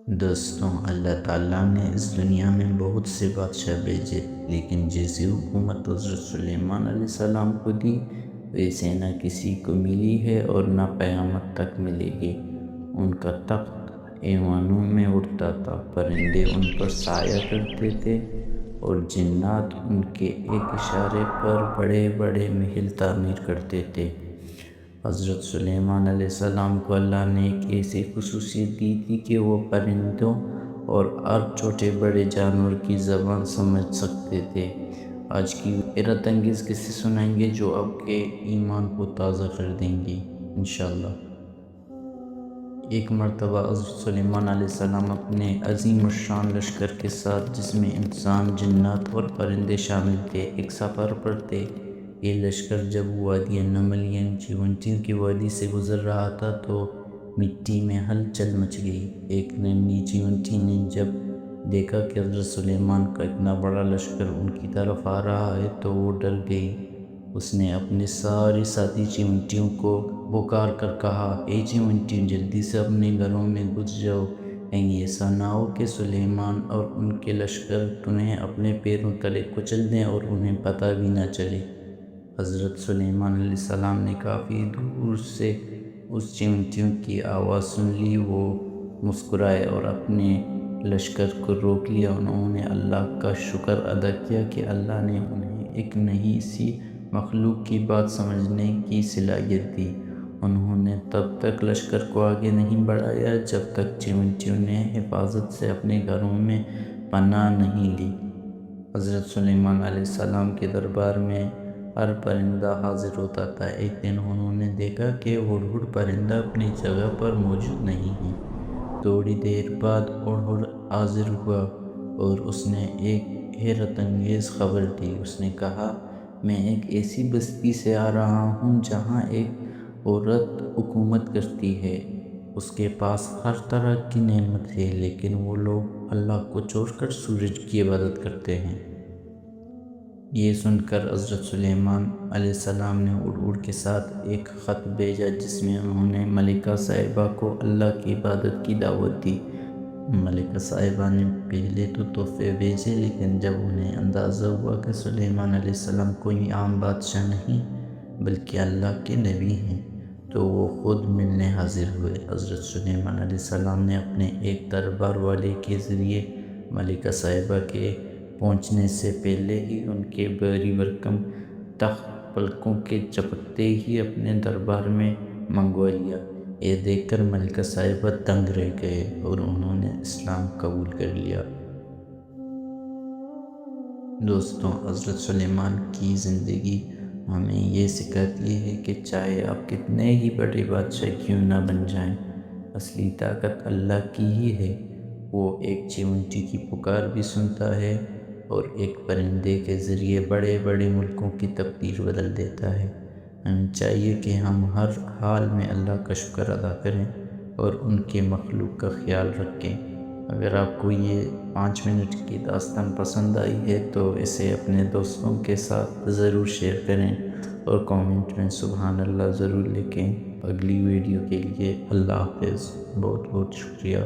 دوستوں، اللہ تعالیٰ نے اس دنیا میں بہت سے بادشاہ بھیجے، لیکن جیسی حکومت حضرت سلیمان علیہ السلام کو دی ویسے نہ کسی کو ملی ہے اور نہ قیامت تک ملے گی۔ ان کا تخت ایوانوں میں اڑتا تھا، پرندے ان پر سایہ کرتے تھے اور جنات ان کے ایک اشارے پر بڑے بڑے محل تعمیر کرتے تھے۔ حضرت سلیمان علیہ السلام کو اللہ نے ایک ایسی خصوصیت دی تھی کہ وہ پرندوں اور ہر چھوٹے بڑے جانور کی زبان سمجھ سکتے تھے۔ آج کی حیرت انگیز قصے سنائیں گے جو آپ کے ایمان کو تازہ کر دیں گی انشاءاللہ۔ ایک مرتبہ حضرت سلیمان علیہ السلام اپنے عظیم الشان لشکر کے ساتھ، جس میں انسان، جنات اور پرندے شامل تھے، ایک سفر پر تھے۔ یہ لشکر جب وادی نمل یعنی چیونٹیوں کی وادی سے گزر رہا تھا تو مٹی میں ہلچل مچ گئی۔ ایک ننھی چیونٹی نے جب دیکھا کہ حضرت سلیمان کا اتنا بڑا لشکر ان کی طرف آ رہا ہے تو وہ ڈر گئی۔ اس نے اپنے سارے ساتھی چیونٹیوں کو پکار کر کہا، اے چیونٹیوں، جلدی سے اپنے گھروں میں گھس جاؤ، کہیں ایسا نہ ہو کہ سلیمان اور ان کے لشکر تمہیں اپنے پیروں تلے کچل دیں اور انہیں پتہ بھی نہ چلے۔ حضرت سلیمان علیہ السلام نے کافی دور سے اس چیونٹیوں کی آواز سن لی۔ وہ مسکرائے اور اپنے لشکر کو روک لیا۔ انہوں نے اللہ کا شکر ادا کیا کہ اللہ نے انہیں ایک نئی سی مخلوق کی بات سمجھنے کی صلاحیت دی۔ انہوں نے تب تک لشکر کو آگے نہیں بڑھایا جب تک چیونٹیوں نے حفاظت سے اپنے گھروں میں پناہ نہیں لی۔ حضرت سلیمان علیہ السلام کے دربار میں ہر پرندہ حاضر ہوتا تھا۔ ایک دن انہوں نے دیکھا کہ ہڑہڑ پرندہ اپنی جگہ پر موجود نہیں ہے۔ تھوڑی دیر بعد ہڑہڑ حاضر ہوا اور اس نے ایک حیرت انگیز خبر دی۔ اس نے کہا، میں ایک ایسی بستی سے آ رہا ہوں جہاں ایک عورت حکومت کرتی ہے۔ اس کے پاس ہر طرح کی نعمت ہے، لیکن وہ لوگ اللہ کو چھوڑ کر سورج کی عبادت کرتے ہیں۔ یہ سن کر حضرت سلیمان علیہ السلام نے ہڑہڑ کے ساتھ ایک خط بھیجا جس میں انہوں نے ملکہ صاحبہ کو اللہ کی عبادت کی دعوت دی۔ ملکہ صاحبہ نے پہلے تو تحفے بھیجے، لیکن جب انہیں اندازہ ہوا کہ سلیمان علیہ السلام کوئی عام بادشاہ نہیں بلکہ اللہ کے نبی ہیں تو وہ خود ملنے حاضر ہوئے۔ حضرت سلیمان علیہ السلام نے اپنے ایک دربار والے کے ذریعے ملکہ صاحبہ کے پہنچنے سے پہلے ہی ان کے بحری بھرکم تخت پلکوں کے جھپکتے ہی اپنے دربار میں منگوا لیا۔ یہ دیکھ کر ملکہ صاحبہ دنگ رہ گئے اور انہوں نے اسلام قبول کر لیا۔ دوستوں، حضرت سلیمان کی زندگی ہمیں یہ سکھاتی ہے کہ چاہے آپ کتنے ہی بڑے بادشاہ کیوں نہ بن جائیں، اصلی طاقت اللہ کی ہی ہے۔ وہ ایک چیونٹی کی پکار بھی سنتا ہے اور ایک پرندے کے ذریعے بڑے بڑے ملکوں کی تقدیر بدل دیتا ہے۔ ہمیں چاہیے کہ ہم ہر حال میں اللہ کا شکر ادا کریں اور ان کے مخلوق کا خیال رکھیں۔ اگر آپ کو یہ 5 منٹ کی داستان پسند آئی ہے تو اسے اپنے دوستوں کے ساتھ ضرور شیئر کریں اور کامنٹ میں سبحان اللہ ضرور لکھیں۔ اگلی ویڈیو کے لیے اللہ حافظ۔ بہت بہت شکریہ۔